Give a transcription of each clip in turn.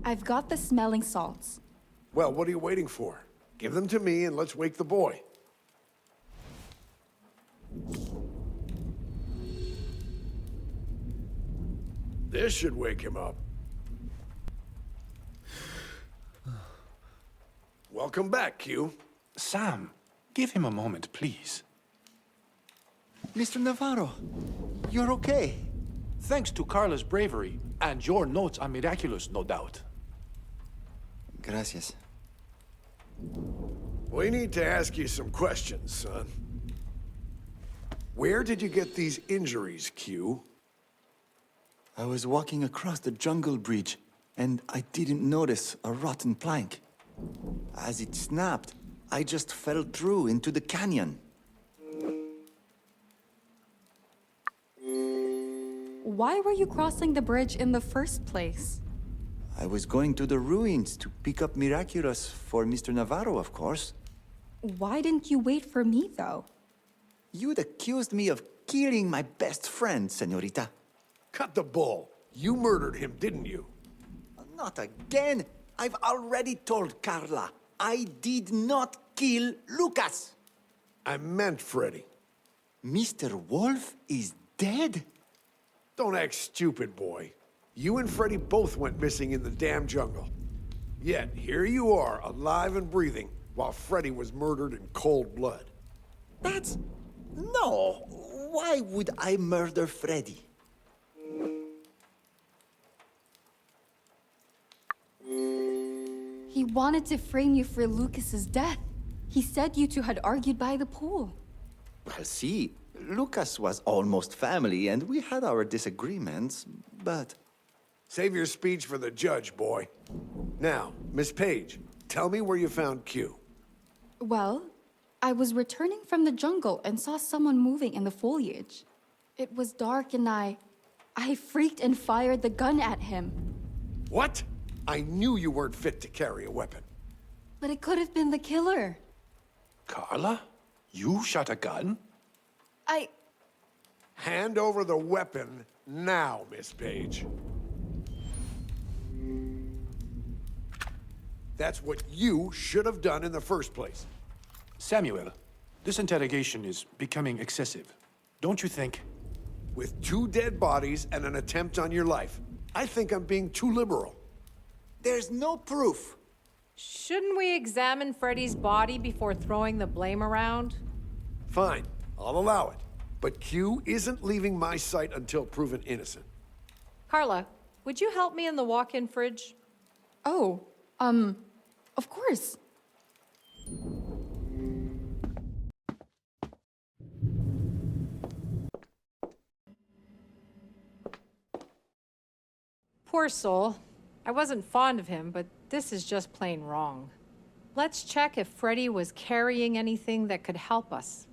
I've got the smelling salts. Well, what are you waiting for? Give them to me and let's wake the boy. This should wake him up. Welcome back, Q. Sam, give him a moment, please. Mr. Navarro, you're okay. Thanks to Carla's bravery, and your notes are miraculous, no doubt. Gracias. We need to ask you some questions, son. Where did you get these injuries, Q? I was walking across the jungle bridge, and I didn't notice a rotten plank. As it snapped, I just fell through into the canyon. Why were you crossing the bridge in the first place? I was going to the ruins to pick up Miraculous for Mr. Navarro, of course. Why didn't you wait for me, though? You'd accused me of killing my best friend, señorita. Cut the bull. You murdered him, didn't you? Not again! I've already told Carla. I did not kill Lucas! I meant Freddy. Mr. Wolf is dead? Don't act stupid, boy. You and Freddy both went missing in the damn jungle. Yet, here you are, alive and breathing, while Freddy was murdered in cold blood. That's... No! Why would I murder Freddy? He wanted to frame you for Lucas's death. He said you two had argued by the pool. Well, see, Lucas was almost family, and we had our disagreements, but... Save your speech for the judge, boy. Now, Miss Page, tell me where you found Q. Well, I was returning from the jungle and saw someone moving in the foliage. It was dark and I freaked and fired the gun at him. What? I knew you weren't fit to carry a weapon. But it could have been the killer. Carla? You shot a gun? Hand over the weapon now, Miss Page. That's what you should have done in the first place. Samuel, this interrogation is becoming excessive. Don't you think? With 2 dead bodies and an attempt on your life, I think I'm being too liberal. There's no proof. Shouldn't we examine Freddy's body before throwing the blame around? Fine, I'll allow it. But Q isn't leaving my sight until proven innocent. Carla, would you help me in the walk-in fridge? Oh, of course. Poor soul. I wasn't fond of him, but this is just plain wrong. Let's check if Freddy was carrying anything that could help us.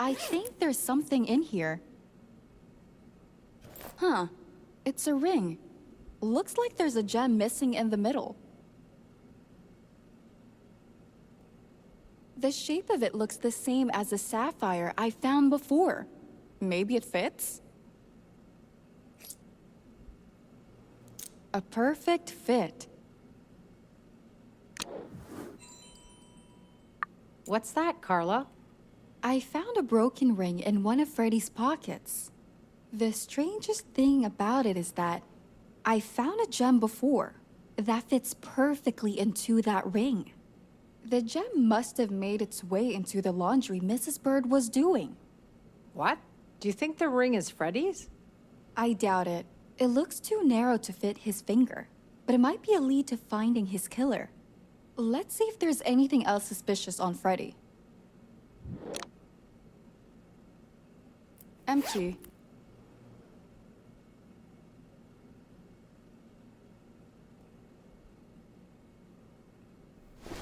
I think there's something in here. Huh. It's a ring. Looks like there's a gem missing in the middle. The shape of it looks the same as the sapphire I found before. Maybe it fits? A perfect fit. What's that, Carla? I found a broken ring in one of Freddy's pockets. The strangest thing about it is that I found a gem before that fits perfectly into that ring. The gem must have made its way into the laundry Mrs. Bird was doing. What? Do you think the ring is Freddy's? I doubt it. It looks too narrow to fit his finger, but it might be a lead to finding his killer. Let's see if there's anything else suspicious on Freddy. Empty.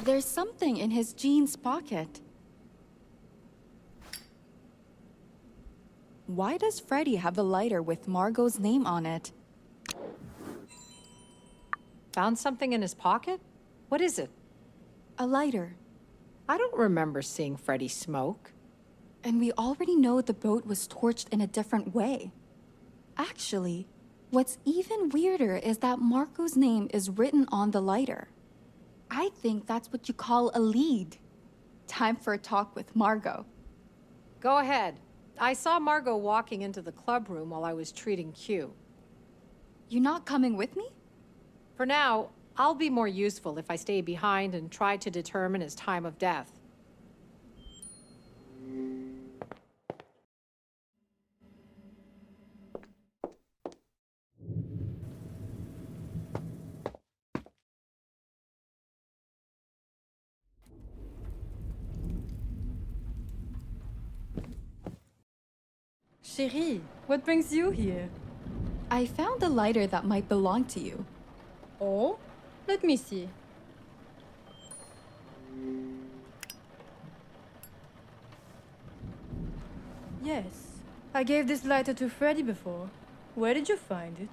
There's something in his jeans pocket. Why does Freddy have a lighter with Margot's name on it? Found something in his pocket? What is it? A lighter. I don't remember seeing Freddy smoke. And we already know the boat was torched in a different way. Actually, what's even weirder is that Marco's name is written on the lighter. I think that's what you call a lead. Time for a talk with Margot. Go ahead. I saw Margot walking into the club room while I was treating Q. You not coming with me? For now, I'll be more useful if I stay behind and try to determine his time of death. Chérie, what brings you here? I found a lighter that might belong to you. Oh, let me see. Yes, I gave this lighter to Freddy before. Where did you find it?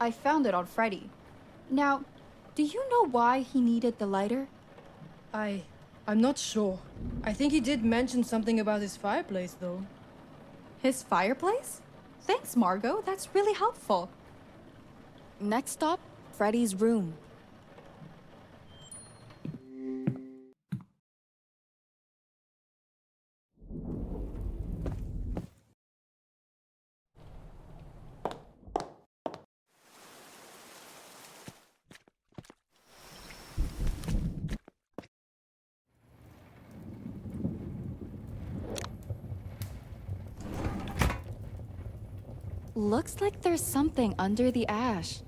I found it on Freddy. Now, do you know why he needed the lighter? I'm not sure. I think he did mention something about his fireplace, though. His fireplace? Thanks, Margot. That's really helpful. Next stop, Freddy's room. Looks like there's something under the ash.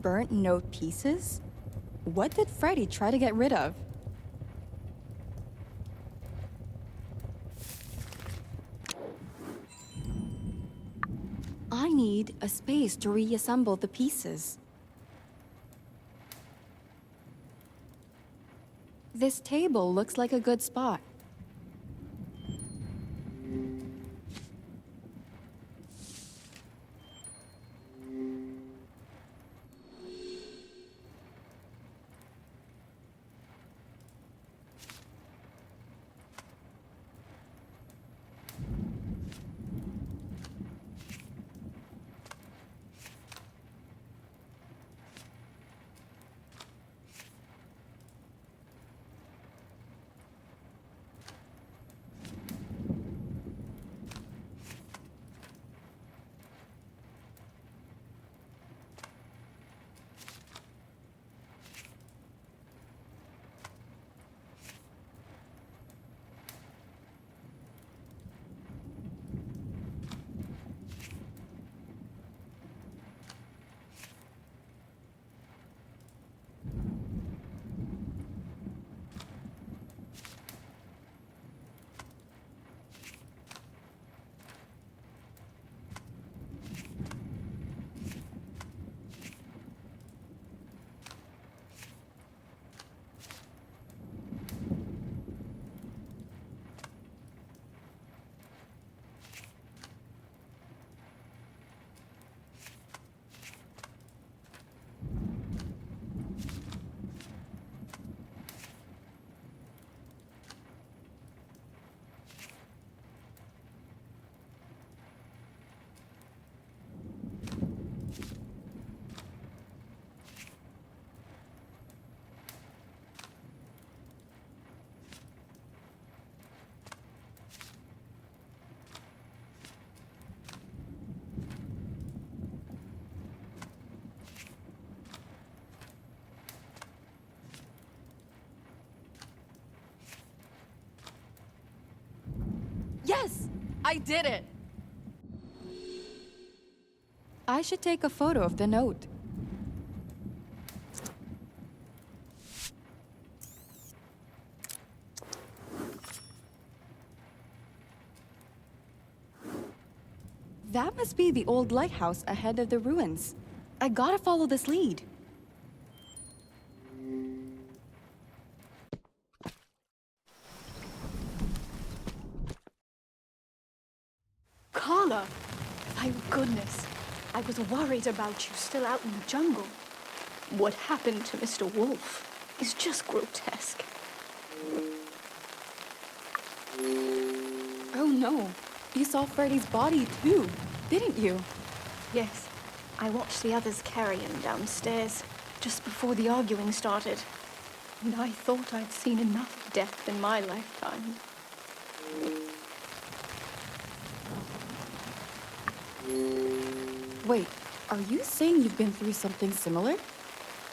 Burnt note pieces? What did Freddy try to get rid of? I need a space to reassemble the pieces. This table looks like a good spot. Yes! I did it! I should take a photo of the note. That must be the old lighthouse ahead of the ruins. I gotta follow this lead. Carla! Thank goodness. I was worried about you still out in the jungle. What happened to Mr. Wolf is just grotesque. Oh no, you saw Freddy's body too, didn't you? Yes, I watched the others carry him downstairs just before the arguing started. And I thought I'd seen enough death in my lifetime. Wait, are you saying you've been through something similar?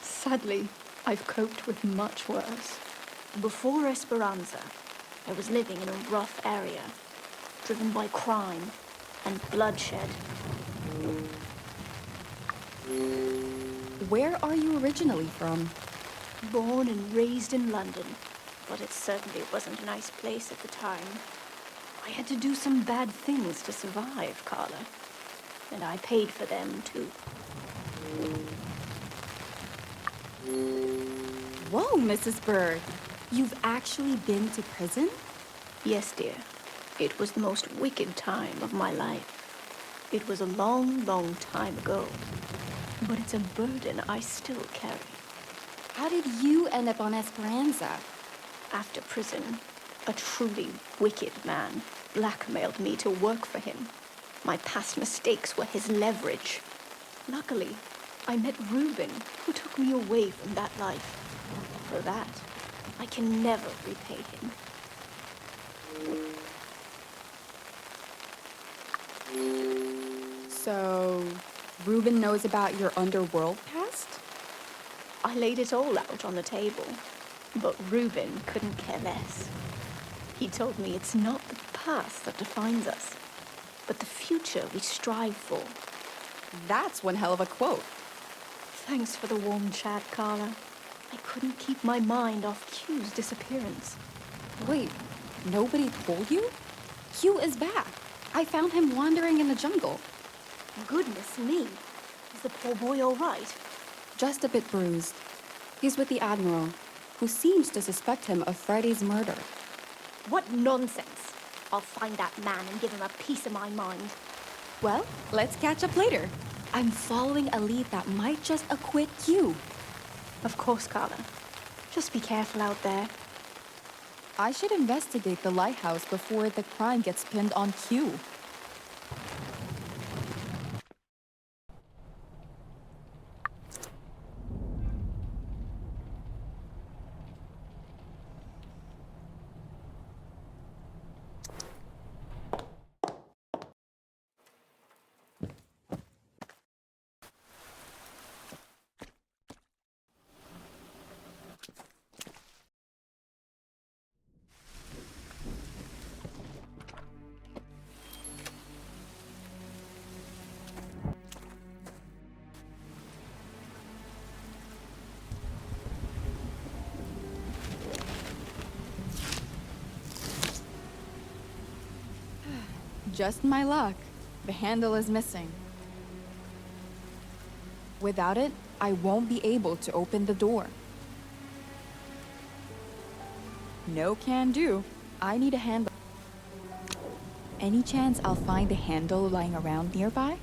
Sadly, I've coped with much worse. Before Esperanza, I was living in a rough area, driven by crime and bloodshed. Where are you originally from? Born and raised in London, but it certainly wasn't a nice place at the time. I had to do some bad things to survive, Carla. And I paid for them, too. Whoa, Mrs. Bird. You've actually been to prison? Yes, dear. It was the most wicked time of my life. It was a long, long time ago. But it's a burden I still carry. How did you end up on Esperanza? After prison, a truly wicked man blackmailed me to work for him. My past mistakes were his leverage. Luckily, I met Reuben, who took me away from that life. For that, I can never repay him. So, Reuben knows about your underworld past? I laid it all out on the table, but Reuben couldn't care less. He told me it's not the past that defines us, but the future we strive for. That's one hell of a quote. Thanks for the warm chat, Carla. I couldn't keep my mind off Q's disappearance. Wait, nobody told you? Q is back. I found him wandering in the jungle. Goodness me. Is the poor boy all right? Just a bit bruised. He's with the Admiral, who seems to suspect him of Friday's murder. What nonsense. I'll find that man and give him a piece of my mind. Well, let's catch up later. I'm following a lead that might just acquit Q. Of course, Carla. Just be careful out there. I should investigate the lighthouse before the crime gets pinned on Q. Just my luck. The handle is missing. Without it, I won't be able to open the door. No can do. I need a handle. Any chance I'll find the handle lying around nearby?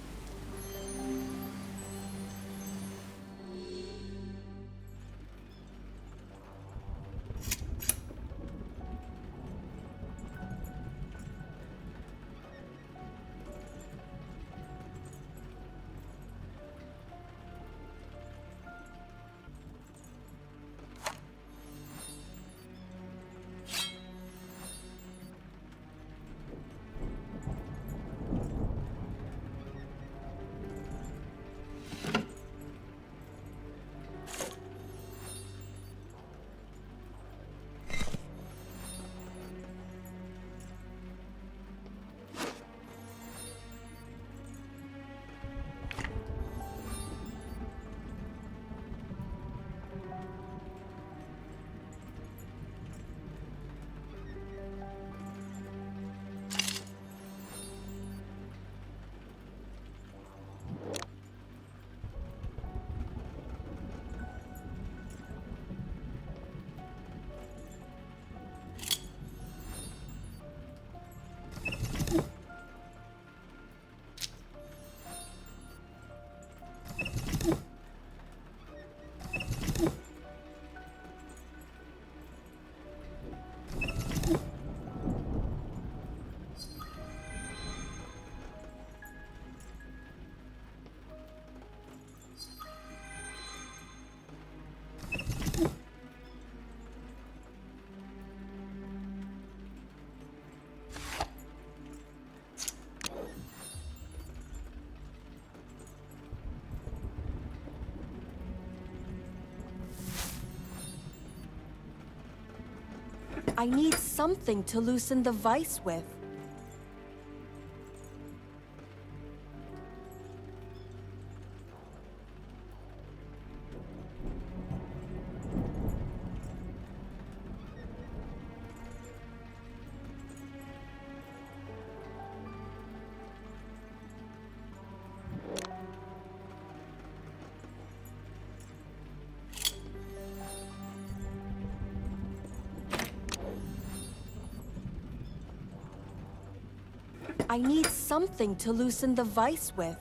I need something to loosen the vice with. I need something to loosen the vice with.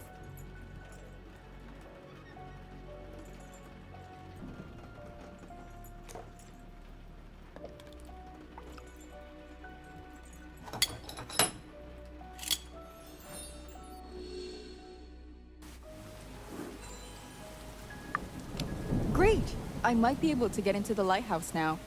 Great! I might be able to get into the lighthouse now.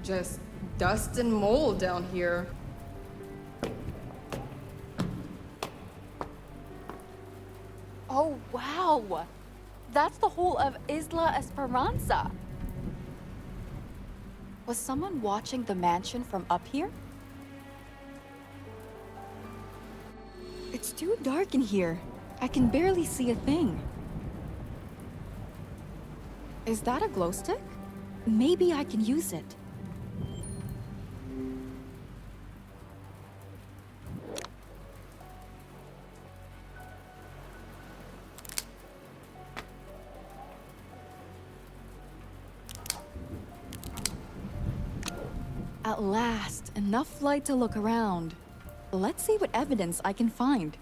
Just dust and mold down here. Oh, wow! That's the whole of Isla Esperanza. Was someone watching the mansion from up here? It's too dark in here. I can barely see a thing. Is that a glow stick? Maybe I can use it. At last, enough light to look around. Let's see what evidence I can find.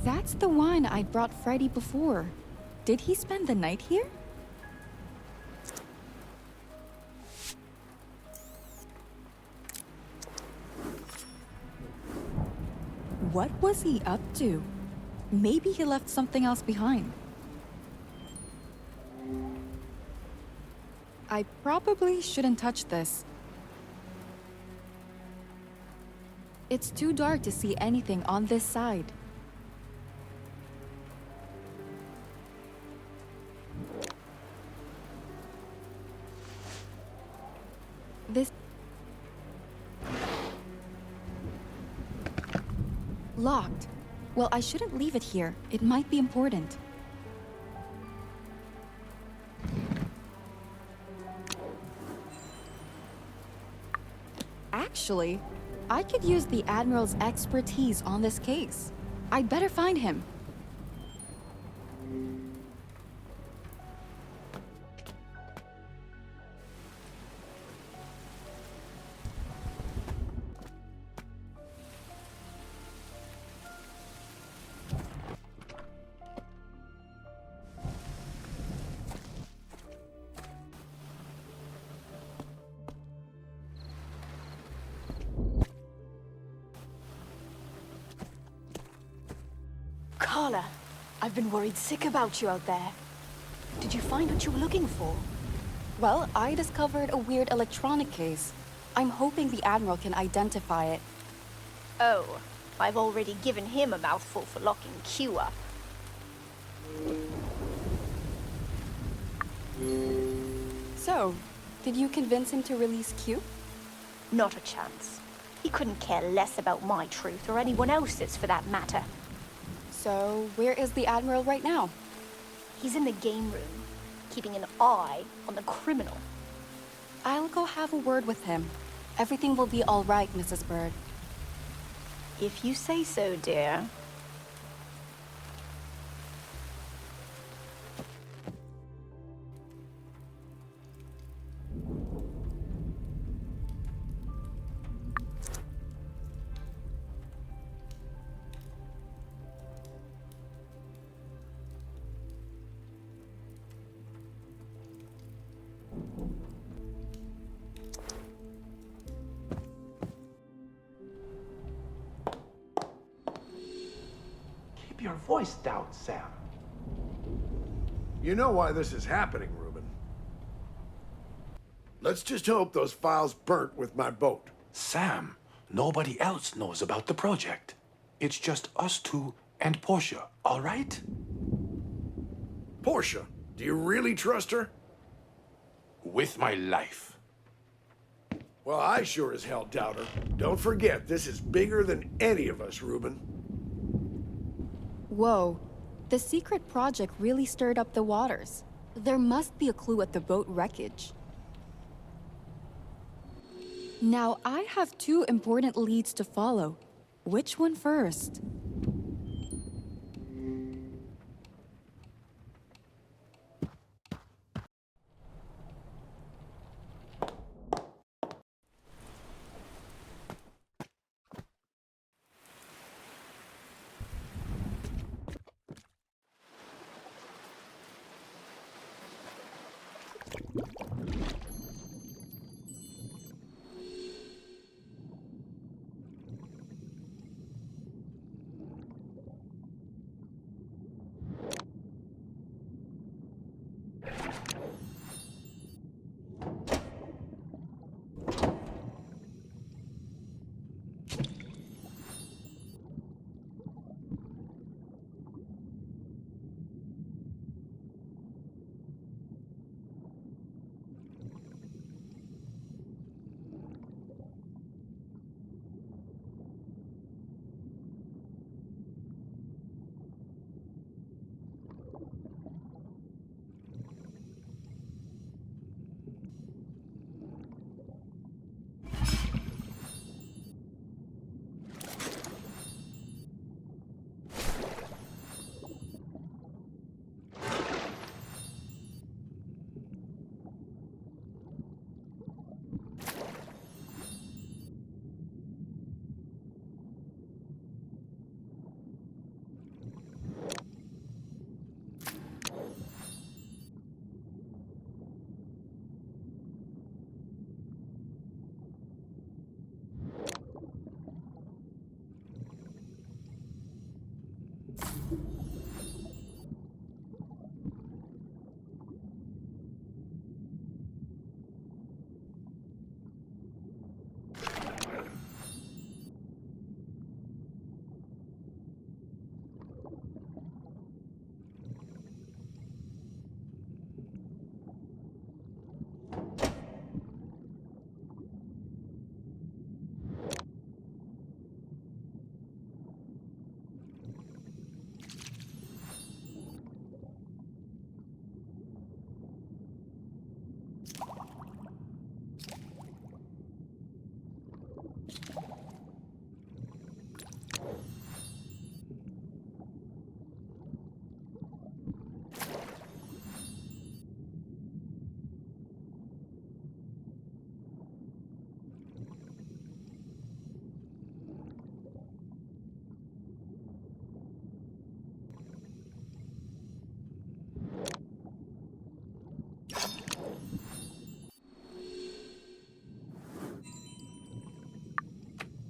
That's the one I brought Freddy before. Did he spend the night here? What was he up to? Maybe he left something else behind. I probably shouldn't touch this. It's too dark to see anything on this side. This... Locked. Well, I shouldn't leave it here. It might be important. Actually, I could use the Admiral's expertise on this case. I'd better find him. Carla, I've been worried sick about you out there. Did you find what you were looking for? Well, I discovered a weird electronic case. I'm hoping the Admiral can identify it. Oh, I've already given him a mouthful for locking Q up. So, did you convince him to release Q? Not a chance. He couldn't care less about my truth or anyone else's for that matter. So, where is the Admiral right now? He's in the game room, keeping an eye on the criminal. I'll go have a word with him. Everything will be all right, Mrs. Bird. If you say so, dear. Keep your voiced doubt, Sam. You know why this is happening, Reuben. Let's just hope those files burnt with my boat. Sam, nobody else knows about the project. It's just us two and Porsha, all right? Porsha, do you really trust her? With my life. Well, I sure as hell doubt her. Don't forget, this is bigger than any of us, Reuben. Whoa. The secret project really stirred up the waters. There must be a clue at the boat wreckage. Now, I have two important leads to follow. Which one first?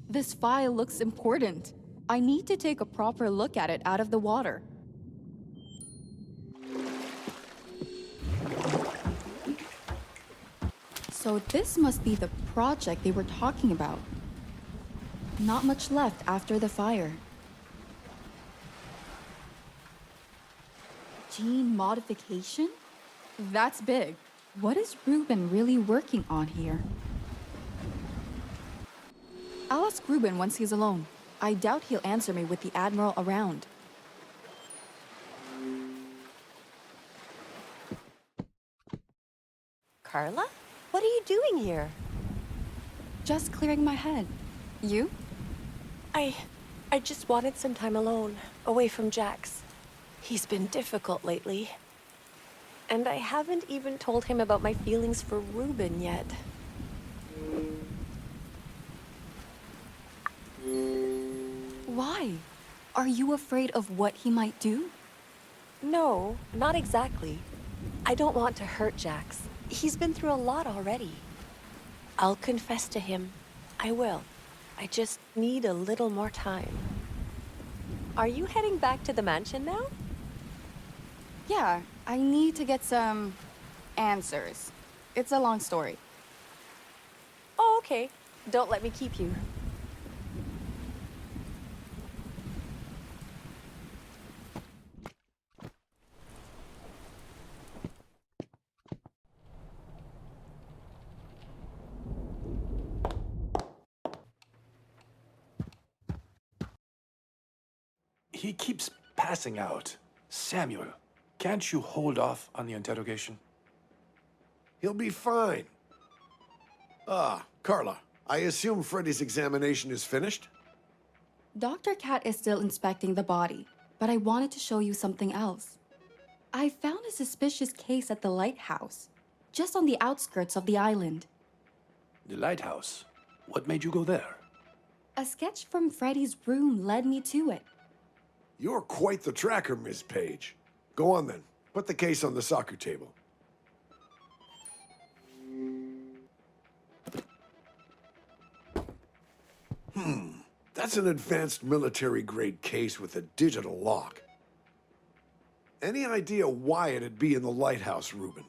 This file looks important. I need to take a proper look at it out of the water. So this must be the project they were talking about. Not much left after the fire. Gene modification? That's big. What is Reuben really working on here? I'll ask Reuben once he's alone. I doubt he'll answer me with the Admiral around. Carla? What are you doing here? Just clearing my head. You? I just wanted some time alone, away from Jax. He's been difficult lately. And I haven't even told him about my feelings for Reuben yet. Why? Are you afraid of what he might do? No, not exactly. I don't want to hurt Jax. He's been through a lot already. I'll confess to him. I will. I just need a little more time. Are you heading back to the mansion now? Yeah, I need to get some answers. It's a long story. Oh, okay. Don't let me keep you. He keeps passing out. Samuel, can't you hold off on the interrogation? He'll be fine. Ah, Carla, I assume Freddy's examination is finished? Dr. Cat is still inspecting the body, but I wanted to show you something else. I found a suspicious case at the lighthouse, just on the outskirts of the island. The lighthouse? What made you go there? A sketch from Freddy's room led me to it. You're quite the tracker, Miss Page. Go on then. Put the case on the soccer table. That's an advanced military-grade case with a digital lock. Any idea why it'd be in the lighthouse, Reuben?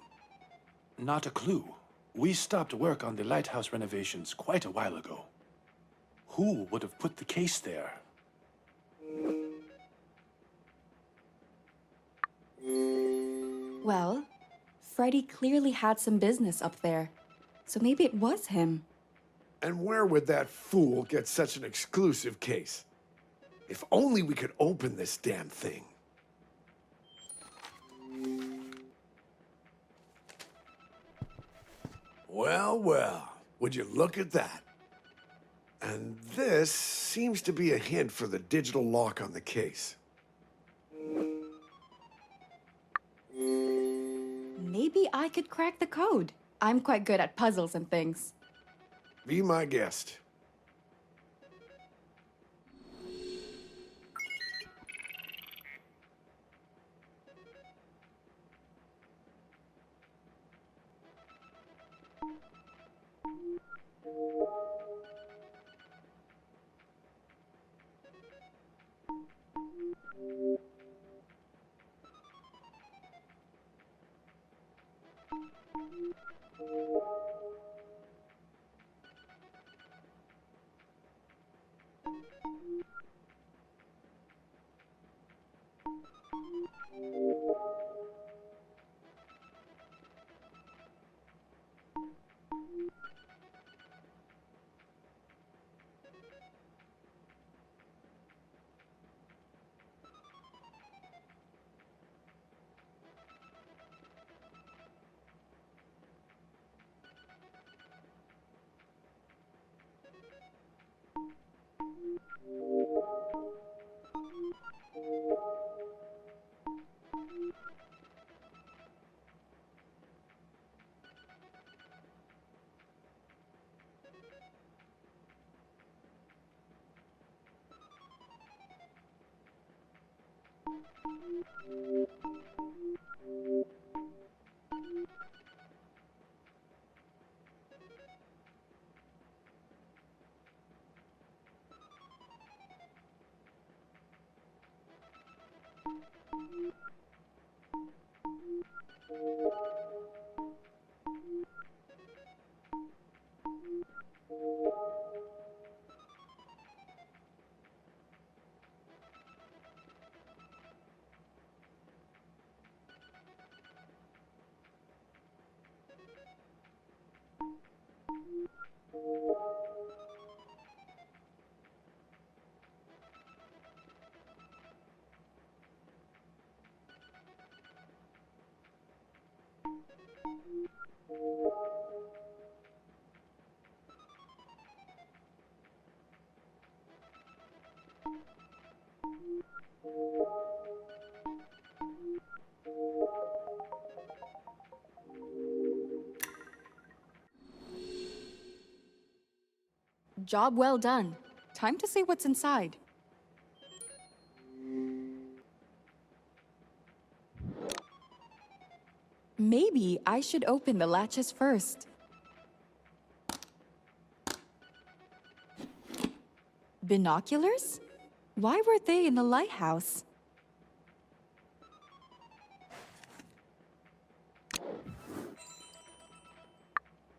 Not a clue. We stopped work on the lighthouse renovations quite a while ago. Who would have put the case there? Well, Freddy clearly had some business up there, so maybe it was him. And where would that fool get such an exclusive case? If only we could open this damn thing. Well, well, would you look at that? And this seems to be a hint for the digital lock on the case. Maybe I could crack the code. I'm quite good at puzzles and things. Be my guest. Job well done. Time to see what's inside. Maybe I should open the latches first. Binoculars? Why were they in the lighthouse?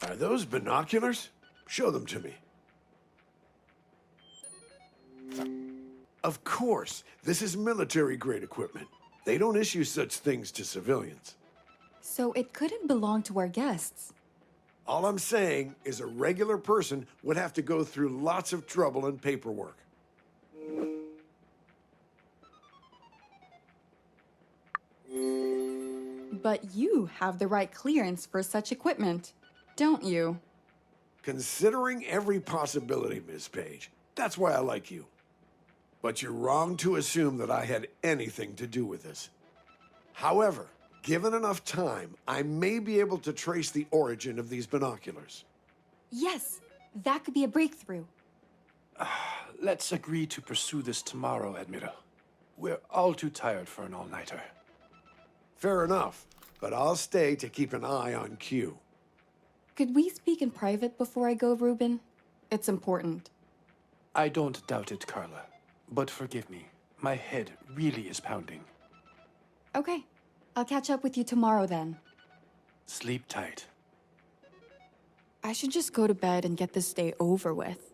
Are those binoculars? Show them to me. Of course, this is military-grade equipment. They don't issue such things to civilians. So it couldn't belong to our guests. All I'm saying is a regular person would have to go through lots of trouble and paperwork. But you have the right clearance for such equipment, don't you? Considering every possibility, Miss Page, that's why I like you. But you're wrong to assume that I had anything to do with this. However, given enough time, I may be able to trace the origin of these binoculars. Yes, that could be a breakthrough. Let's agree to pursue this tomorrow, Admiral. We're all too tired for an all-nighter. Fair enough, but I'll stay to keep an eye on Q. Could we speak in private before I go, Reuben? It's important. I don't doubt it, Carla. But forgive me, my head really is pounding. Okay, I'll catch up with you tomorrow then. Sleep tight. I should just go to bed and get this day over with.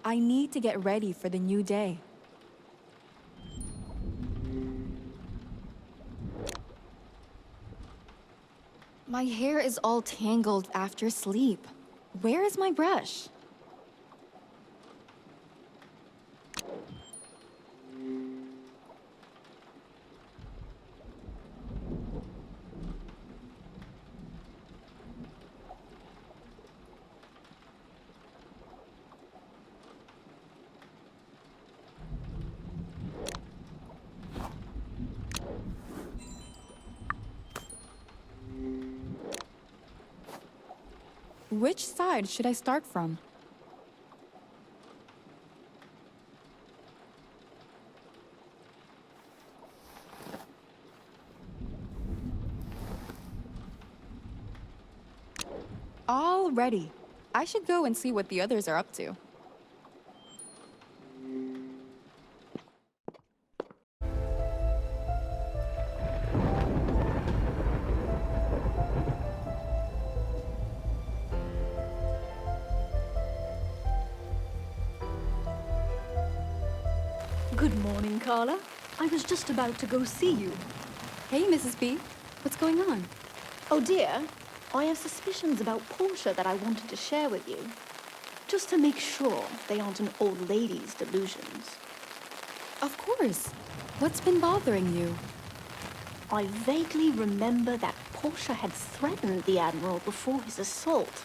I need to get ready for the new day. My hair is all tangled after sleep. Where is my brush? Which side should I start from? All ready. I should go and see what the others are up to. Good morning, Carla. I was just about to go see you. Hey, Mrs. B. What's going on? Oh dear, I have suspicions about Porsha that I wanted to share with you. Just to make sure they aren't an old lady's delusions. Of course. What's been bothering you? I vaguely remember that Porsha had threatened the Admiral before his assault.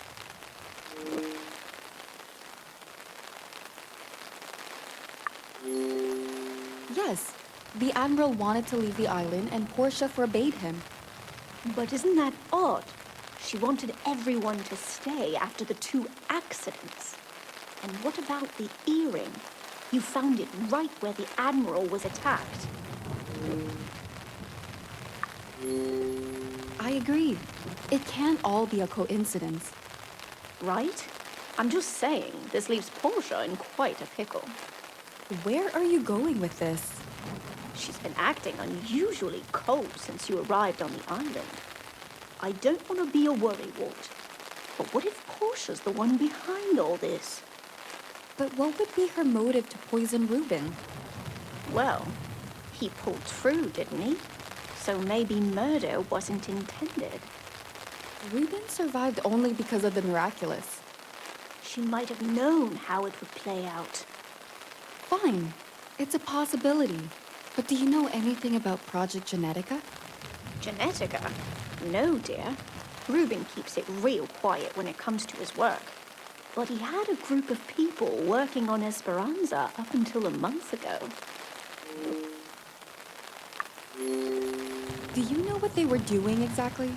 Yes, the Admiral wanted to leave the island and Porsha forbade him. But isn't that odd? She wanted everyone to stay after the 2 accidents. And what about the earring? You found it right where the Admiral was attacked. I agree. It can't all be a coincidence. Right? I'm just saying, this leaves Porsha in quite a pickle. Where are you going with this? She's been acting unusually cold since you arrived on the island. I don't want to be a worrywart, but what if Porsha's the one behind all this? But what would be her motive to poison Reuben? Well, he pulled through, didn't he? So maybe murder wasn't intended. Reuben survived only because of the miraculous. She might have known how it would play out. Fine. It's a possibility. But do you know anything about Project Genetica? Genetica? No, dear. Reuben keeps it real quiet when it comes to his work. But he had a group of people working on Esperanza up until a month ago. Do you know what they were doing exactly?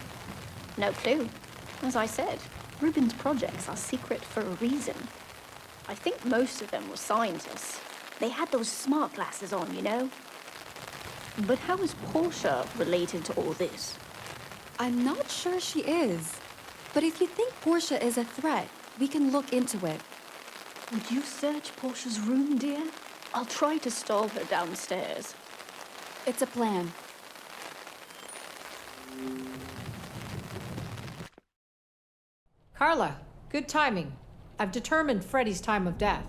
No clue. As I said, Reuben's projects are secret for a reason. I think most of them were scientists. They had those smart glasses on, you know? But how is Porsha related to all this? I'm not sure she is. But if you think Porsha is a threat, we can look into it. Would you search Porsha's room, dear? I'll try to stall her downstairs. It's a plan. Carla, good timing. I've determined Freddy's time of death.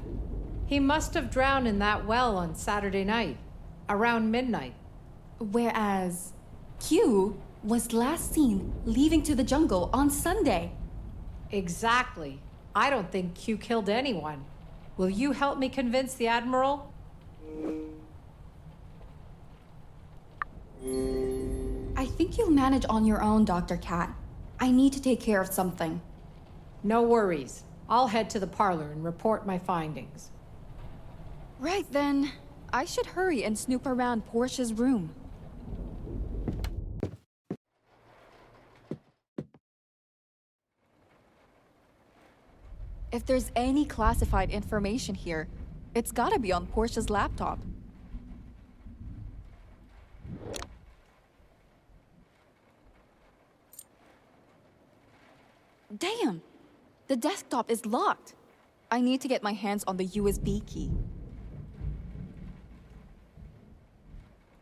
He must have drowned in that well on Saturday night, around midnight. Whereas Q was last seen leaving to the jungle on Sunday. Exactly. I don't think Q killed anyone. Will you help me convince the Admiral? I think you'll manage on your own, Dr. Cat. I need to take care of something. No worries. I'll head to the parlor and report my findings. Right then. I should hurry and snoop around Porsha's room. If there's any classified information here, it's gotta be on Porsha's laptop. Damn! The desktop is locked. I need to get my hands on the USB key.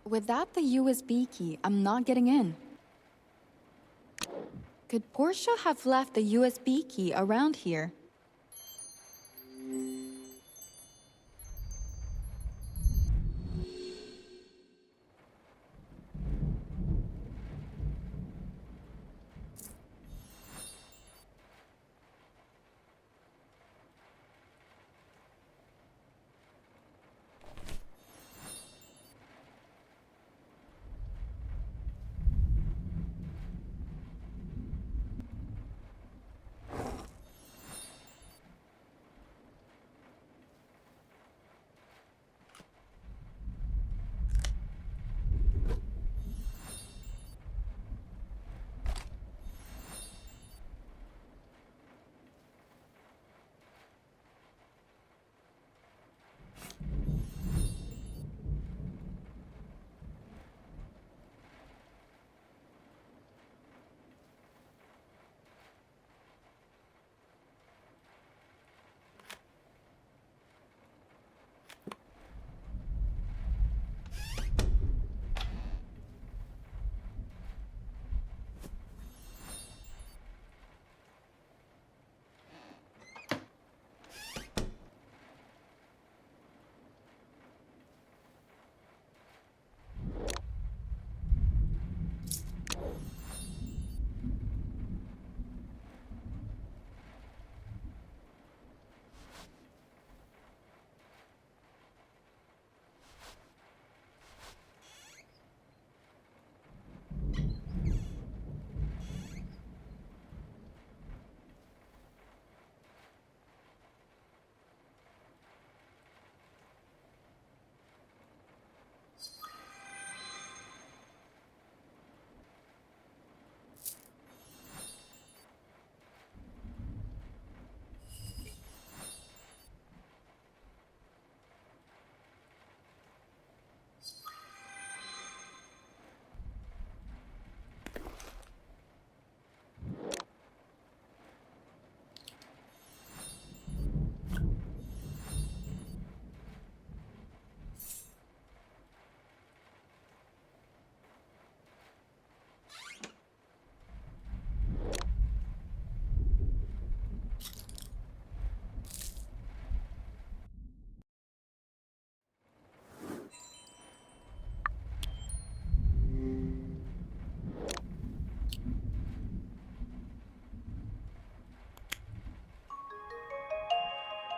Without the USB key, I'm not getting in. Could Porsha have left the USB key around here?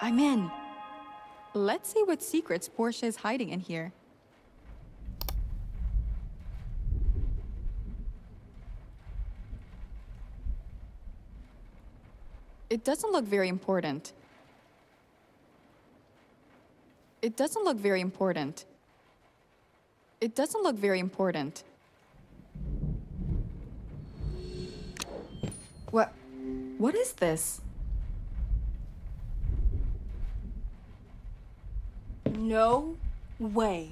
I'm in. Let's see what secrets Porsha is hiding in here. It doesn't look very important. It doesn't look very important. It doesn't look very important. What is this? No way.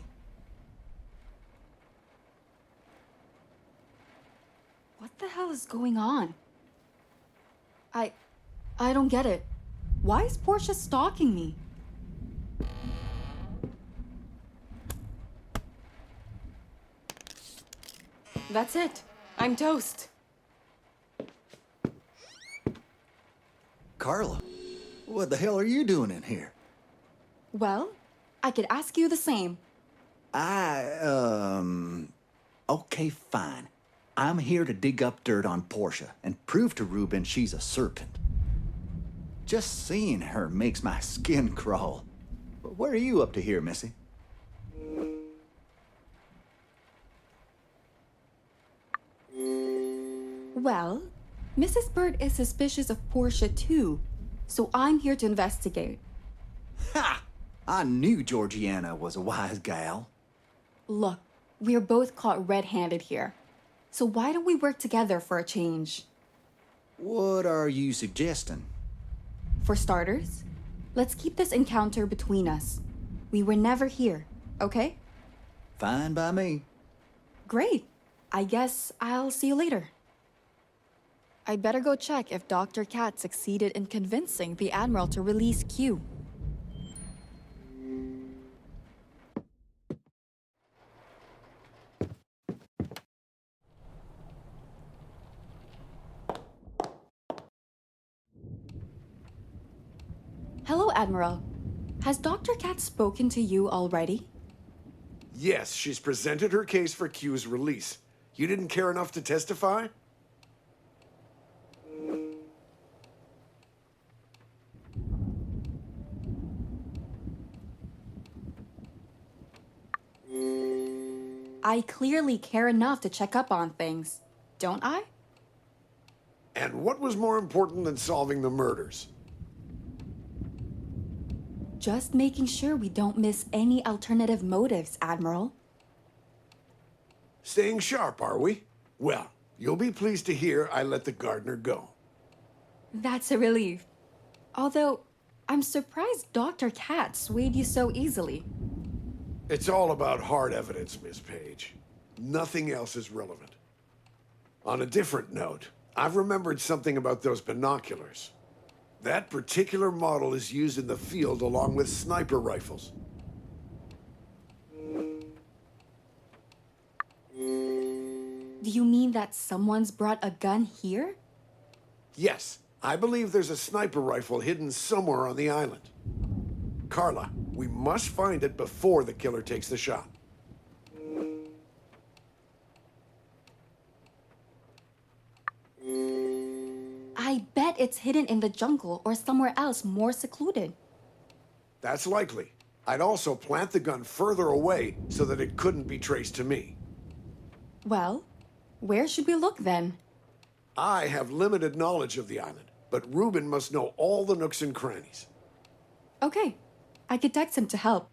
What the hell is going on? I don't get it. Why is Porsha stalking me? That's it. I'm toast. Carla, what the hell are you doing in here? Well, I could ask you the same. Okay, fine. I'm here to dig up dirt on Porsha and prove to Reuben she's a serpent. Just seeing her makes my skin crawl. What are you up to here, Missy? Well, Mrs. Bird is suspicious of Porsha too, so I'm here to investigate. Ha! I knew Georgiana was a wise gal. Look, we're both caught red-handed here, so why don't we work together for a change? What are you suggesting? For starters, let's keep this encounter between us. We were never here, okay? Fine by me. Great. I guess I'll see you later. I'd better go check if Dr. Cat succeeded in convincing the Admiral to release Q. Hello, Admiral. Has Dr. Cat spoken to you already? Yes, she's presented her case for Q's release. You didn't care enough to testify? I clearly care enough to check up on things, don't I? And what was more important than solving the murders? Just making sure we don't miss any alternative motives, Admiral. Staying sharp, are we? Well, you'll be pleased to hear I let the gardener go. That's a relief. Although, I'm surprised Dr. Cat swayed you so easily. It's all about hard evidence, Miss Page. Nothing else is relevant. On a different note, I've remembered something about those binoculars. That particular model is used in the field along with sniper rifles. Do you mean that someone's brought a gun here? Yes, I believe there's a sniper rifle hidden somewhere on the island. Carla, we must find it before the killer takes the shot. I bet it's hidden in the jungle or somewhere else more secluded. That's likely. I'd also plant the gun further away so that it couldn't be traced to me. Well, where should we look then? I have limited knowledge of the island, but Reuben must know all the nooks and crannies. Okay, I could text him to help.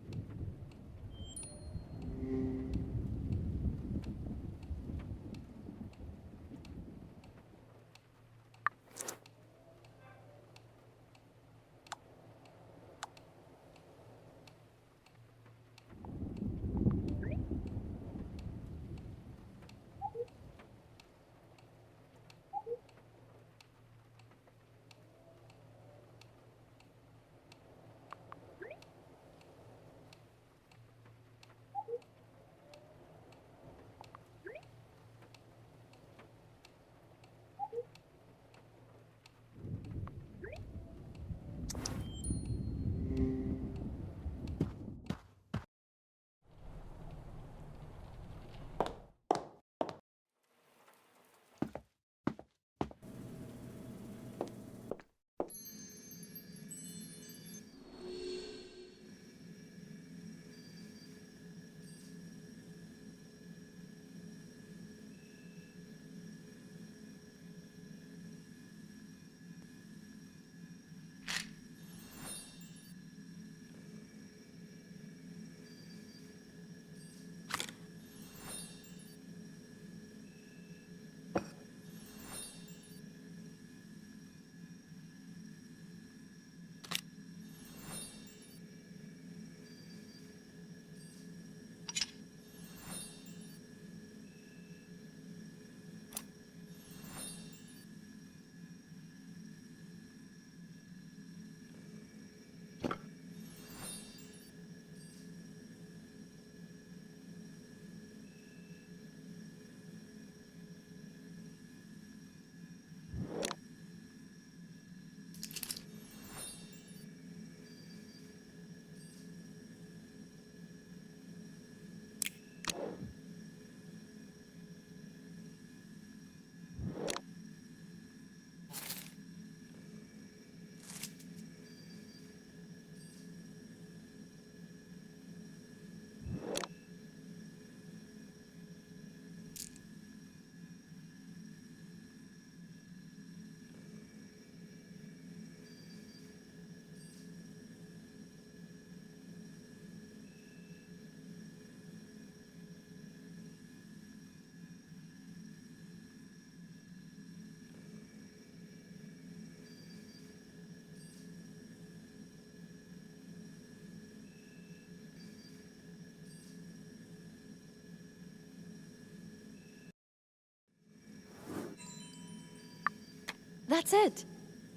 That's it.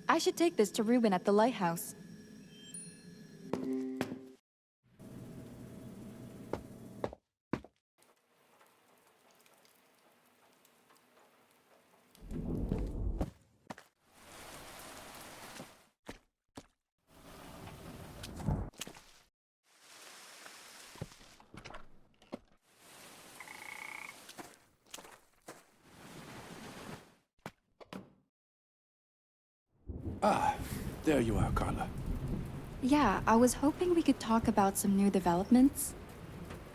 I should take this to Reuben at the lighthouse. Ah, there you are, Carla. Yeah, I was hoping we could talk about some new developments.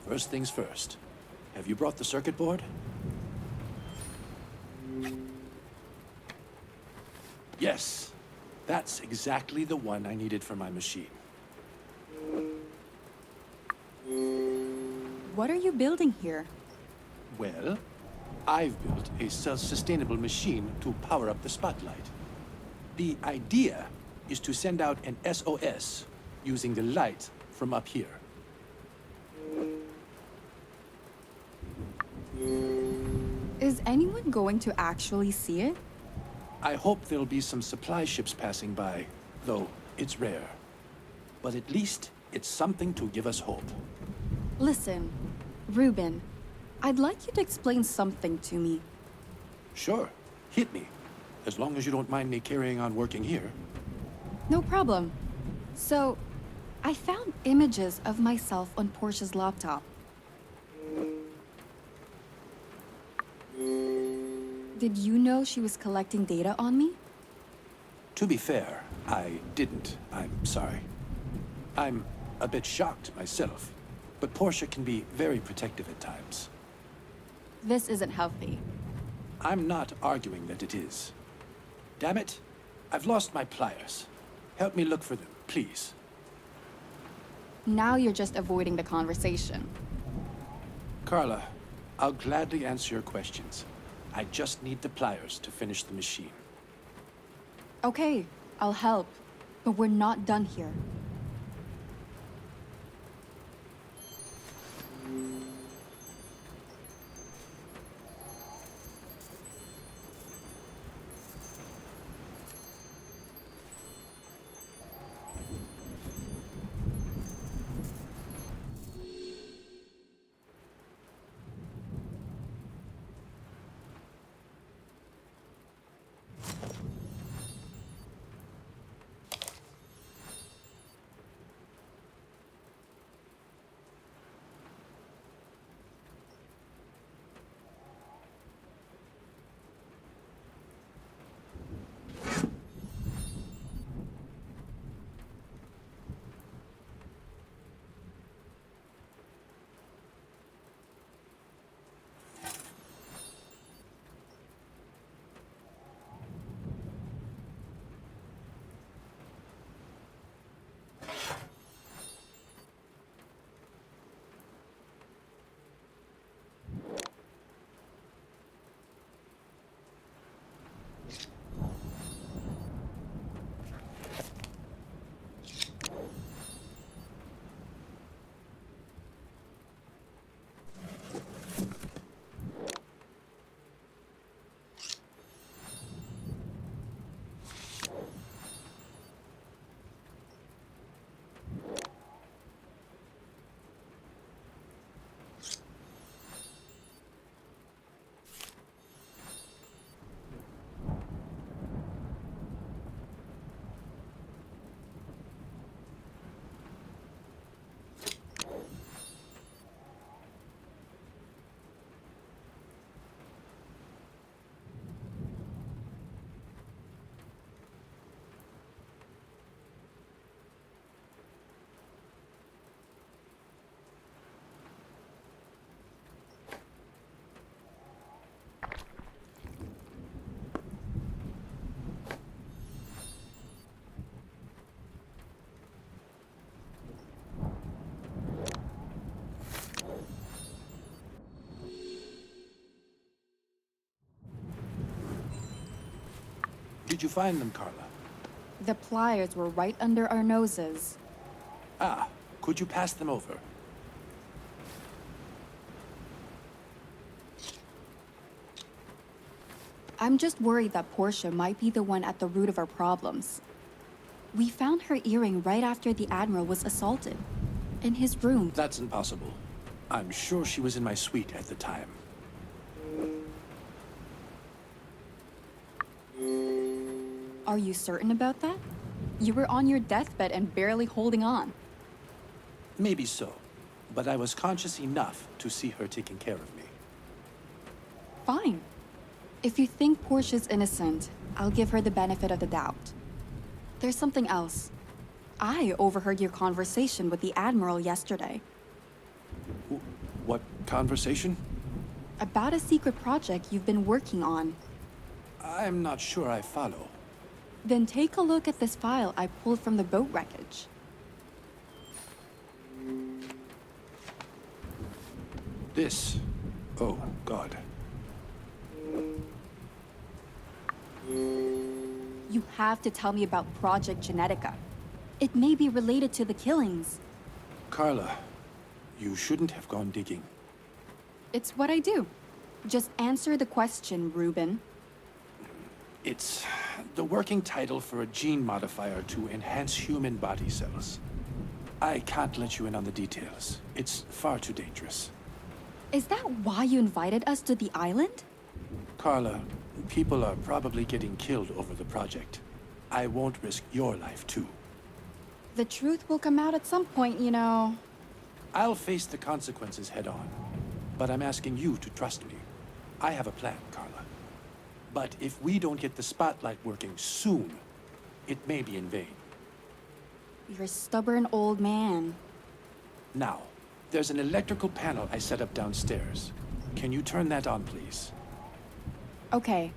First things first. Have you brought the circuit board? Yes. That's exactly the one I needed for my machine. What are you building here? Well, I've built a self-sustainable machine to power up the spotlight. The idea is to send out an SOS using the light from up here. Is anyone going to actually see it? I hope there'll be some supply ships passing by, though it's rare. But at least it's something to give us hope. Listen, Reuben, I'd like you to explain something to me. Sure, hit me. As long as you don't mind me carrying on working here. No problem. So, I found images of myself on Porsha's laptop. Did you know she was collecting data on me? To be fair, I didn't. I'm sorry. I'm a bit shocked myself, but Porsha can be very protective at times. This isn't healthy. I'm not arguing that it is. Damn it, I've lost my pliers. Help me look for them, please. Now you're just avoiding the conversation. Carla, I'll gladly answer your questions. I just need the pliers to finish the machine. Okay, I'll help. But we're not done here. Did you find them, Carla? The pliers were right under our noses. Ah, could you pass them over? I'm just worried that Porsha might be the one at the root of our problems. We found her earring right after the Admiral was assaulted. In his room. That's impossible. I'm sure she was in my suite at the time. Are you certain about that? You were on your deathbed and barely holding on. Maybe so, but I was conscious enough to see her taking care of me. Fine. If you think Portia's innocent, I'll give her the benefit of the doubt. There's something else. I overheard your conversation with the Admiral yesterday. What conversation? About a secret project you've been working on. I'm not sure I follow. Then take a look at this file I pulled from the boat wreckage. This? Oh, God. You have to tell me about Project Genetica. It may be related to the killings. Carla, you shouldn't have gone digging. It's what I do. Just answer the question, Reuben. It's the working title for a gene modifier to enhance human body cells. I can't let you in on the details. It's far too dangerous. Is that why you invited us to the island? Carla, people are probably getting killed over the project. I won't risk your life, too. The truth will come out at some point, you know. I'll face the consequences head on. But I'm asking you to trust me. I have a plan, Carla. But if we don't get the spotlight working soon, it may be in vain. You're a stubborn old man. Now, there's an electrical panel I set up downstairs. Can you turn that on, please? Okay.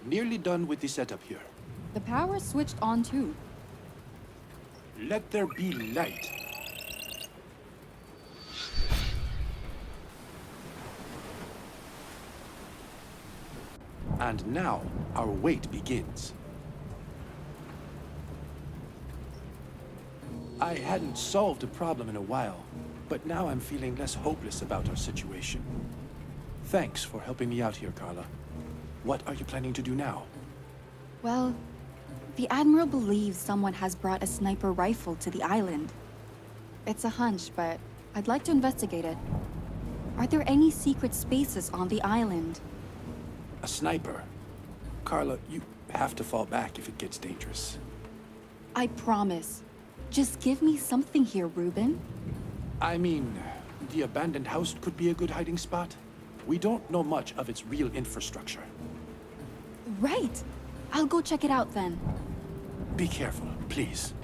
Nearly done with the setup here. The power's switched on too. Let there be light. And now, our wait begins. I hadn't solved a problem in a while, but now I'm feeling less hopeless about our situation. Thanks for helping me out here, Carla. What are you planning to do now? Well, the Admiral believes someone has brought a sniper rifle to the island. It's a hunch, but I'd like to investigate it. Are there any secret spaces on the island? A sniper? Carla, you have to fall back if it gets dangerous. I promise. Just give me something here, Reuben. I mean, the abandoned house could be a good hiding spot. We don't know much of its real infrastructure. Right. I'll go check it out then. Be careful, please.